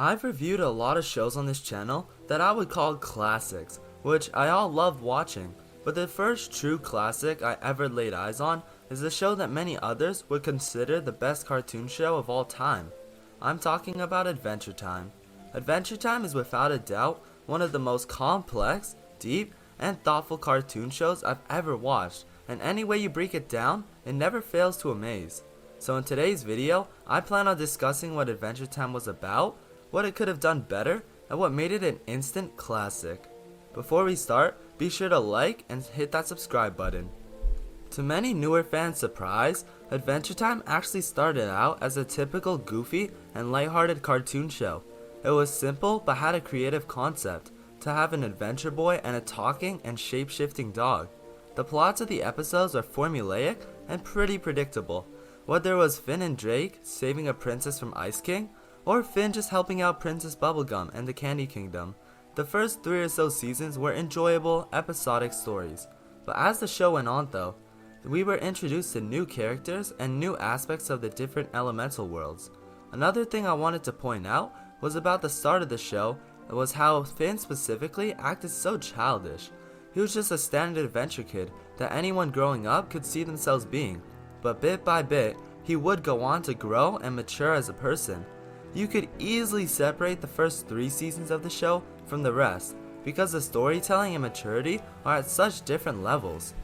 I've reviewed a lot of shows on this channel that I would call classics, which I all loved watching, but the first true classic I ever laid eyes on is a show that many others would consider the best cartoon show of all time. I'm talking about Adventure Time. Adventure Time is without a doubt one of the most complex, deep, and thoughtful cartoon shows I've ever watched, and any way you break it down, it never fails to amaze. So in today's video, I plan on discussing what Adventure Time was about, what it could have done better, and what made it an instant classic. Before we start, be sure to like and hit that subscribe button. To many newer fans' surprise, Adventure Time actually started out as a typical goofy and lighthearted cartoon show. It was simple but had a creative concept, to have an adventure boy and a talking and shape-shifting dog. The plots of the episodes are formulaic and pretty predictable, whether it was Finn and Drake saving a princess from Ice King, or Finn just helping out Princess Bubblegum and the Candy Kingdom. The first 3 or so seasons were enjoyable, episodic stories. But as the show went on though, we were introduced to new characters and new aspects of the different elemental worlds. Another thing I wanted to point out was about the start of the show was how Finn specifically acted so childish. He was just a standard adventure kid that anyone growing up could see themselves being, but bit by bit, he would go on to grow and mature as a person. You could easily separate the first 3 seasons of the show from the rest, because the storytelling and maturity are at such different levels.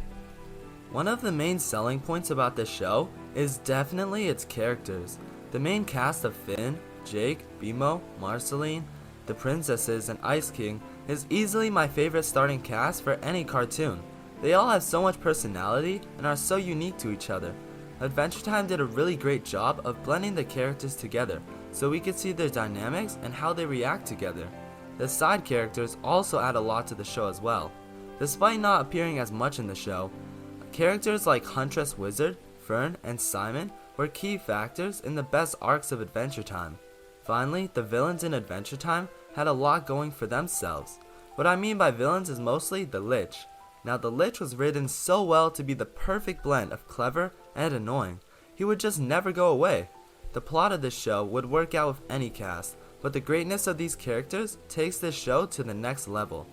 One of the main selling points about this show is definitely its characters. The main cast of Finn, Jake, BMO, Marceline, the princesses, and Ice King is easily my favorite starting cast for any cartoon. They all have so much personality and are so unique to each other. Adventure Time did a really great job of blending the characters together so we could see their dynamics and how they react together. The side characters also add a lot to the show as well. Despite not appearing as much in the show, characters like Huntress Wizard, Fern, and Simon were key factors in the best arcs of Adventure Time. Finally, the villains in Adventure Time had a lot going for themselves. What I mean by villains is mostly the Lich. Now the Lich was written so well to be the perfect blend of clever and annoying. He would just never go away. The plot of this show would work out with any cast, but the greatness of these characters takes this show to the next level.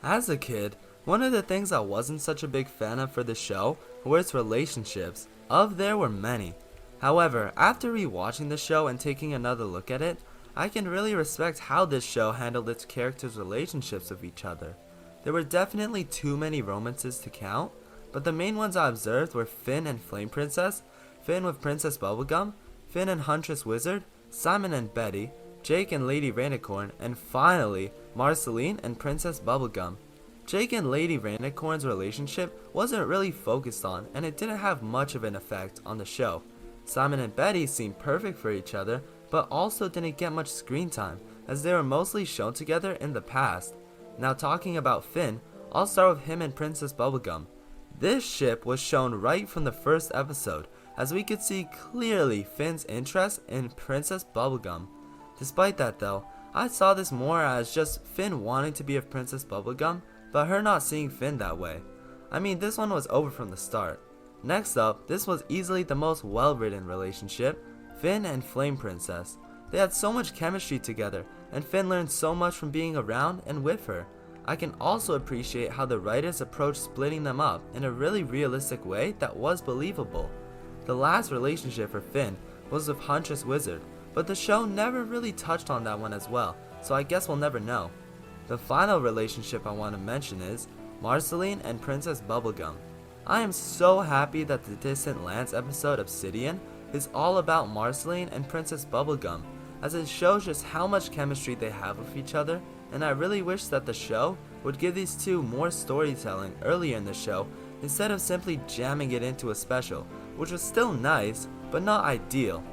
As a kid, one of the things I wasn't such a big fan of for the show were its relationships. There were many. However, after rewatching the show and taking another look at it, I can really respect how this show handled its characters' relationships with each other. There were definitely too many romances to count, but the main ones I observed were Finn and Flame Princess, Finn with Princess Bubblegum, Finn and Huntress Wizard, Simon and Betty, Jake and Lady Rainicorn, and finally, Marceline and Princess Bubblegum. Jake and Lady Rainicorn's relationship wasn't really focused on, and it didn't have much of an effect on the show. Simon and Betty seemed perfect for each other, but also didn't get much screen time, as they were mostly shown together in the past. Now talking about Finn, I'll start with him and Princess Bubblegum. This ship was shown right from the first episode, as we could see clearly Finn's interest in Princess Bubblegum. Despite that though, I saw this more as just Finn wanting to be with Princess Bubblegum, but her not seeing Finn that way. I mean, this one was over from the start. Next up, this was easily the most well-written relationship, Finn and Flame Princess. They had so much chemistry together, and Finn learned so much from being around and with her. I can also appreciate how the writers approached splitting them up in a really realistic way that was believable. The last relationship for Finn was with Huntress Wizard, but the show never really touched on that one as well, so I guess we'll never know. The final relationship I want to mention is Marceline and Princess Bubblegum. I am so happy that the Distant Lands episode Obsidian is all about Marceline and Princess Bubblegum, as it shows just how much chemistry they have with each other, and I really wish that the show would give these two more storytelling earlier in the show instead of simply jamming it into a special, which was still nice, but not ideal.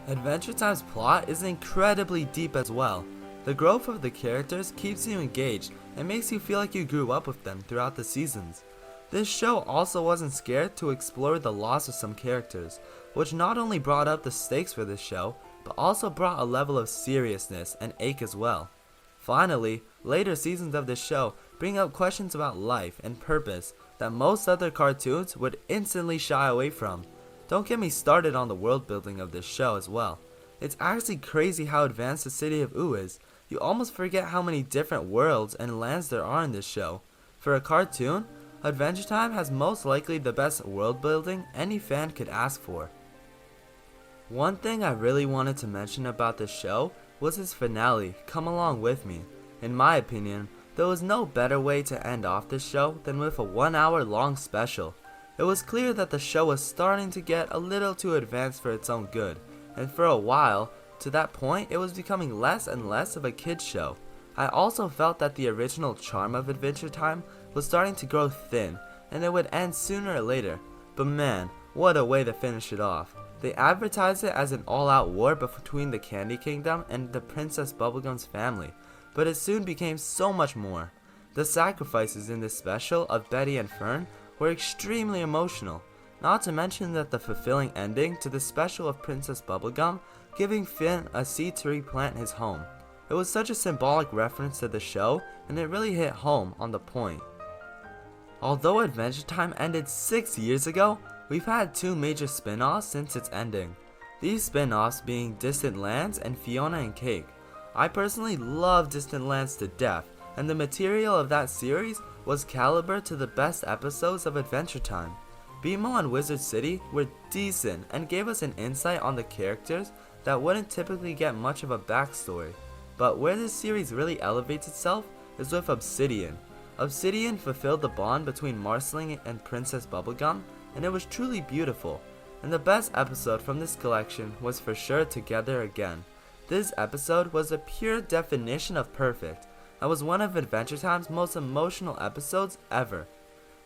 Adventure Time's plot is incredibly deep as well. The growth of the characters keeps you engaged and makes you feel like you grew up with them throughout the seasons. This show also wasn't scared to explore the loss of some characters, which not only brought up the stakes for this show, but also brought a level of seriousness and ache as well. Finally, later seasons of this show bring up questions about life and purpose that most other cartoons would instantly shy away from. Don't get me started on the world building of this show as well. It's actually crazy how advanced the city of Ooo is. You almost forget how many different worlds and lands there are in this show. For a cartoon, Adventure Time has most likely the best world building any fan could ask for. One thing I really wanted to mention about this show was its finale, Come Along With Me. In my opinion, there was no better way to end off this show than with a 1 hour long special. It was clear that the show was starting to get a little too advanced for its own good, and for a while, to that point, it was becoming less and less of a kids show. I also felt that the original charm of Adventure Time was starting to grow thin, and it would end sooner or later. But man, what a way to finish it off. They advertised it as an all-out war between the Candy Kingdom and the Princess Bubblegum's family, but it soon became so much more. The sacrifices in this special of Betty and Fern were extremely emotional, not to mention that the fulfilling ending to the special of Princess Bubblegum giving Finn a seed to replant his home. It was such a symbolic reference to the show, and it really hit home on the point. Although Adventure Time ended 6 years ago, we've had 2 major spin-offs since its ending. These spin-offs being Distant Lands and Fiona and Cake. I personally love Distant Lands to death, and the material of that series was caliber to the best episodes of Adventure Time. BMO and Wizard City were decent and gave us an insight on the characters that wouldn't typically get much of a backstory. But where this series really elevates itself is with Obsidian. Obsidian fulfilled the bond between Marceline and Princess Bubblegum, and it was truly beautiful. And the best episode from this collection was for sure Together Again. This episode was a pure definition of perfect, and was one of Adventure Time's most emotional episodes ever.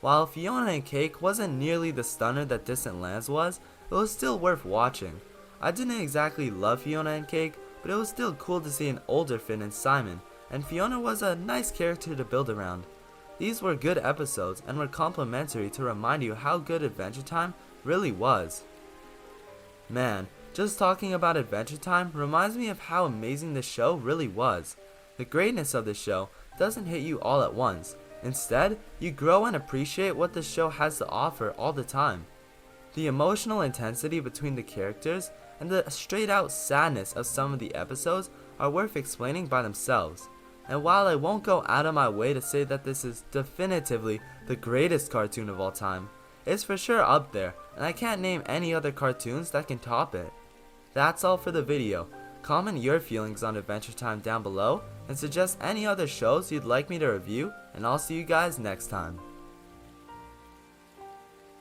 While Fiona and Cake wasn't nearly the stunner that Distant Lands was, it was still worth watching. I didn't exactly love Fiona and Cake, but it was still cool to see an older Finn and Simon, and Fiona was a nice character to build around. These were good episodes and were complimentary to remind you how good Adventure Time really was. Man, just talking about Adventure Time reminds me of how amazing the show really was. The greatness of the show doesn't hit you all at once. Instead, you grow and appreciate what the show has to offer all the time. The emotional intensity between the characters and the straight out sadness of some of the episodes are worth explaining by themselves. And while I won't go out of my way to say that this is definitively the greatest cartoon of all time, it's for sure up there, and I can't name any other cartoons that can top it. That's all for the video. Comment your feelings on Adventure Time down below, and suggest any other shows you'd like me to review, and I'll see you guys next time.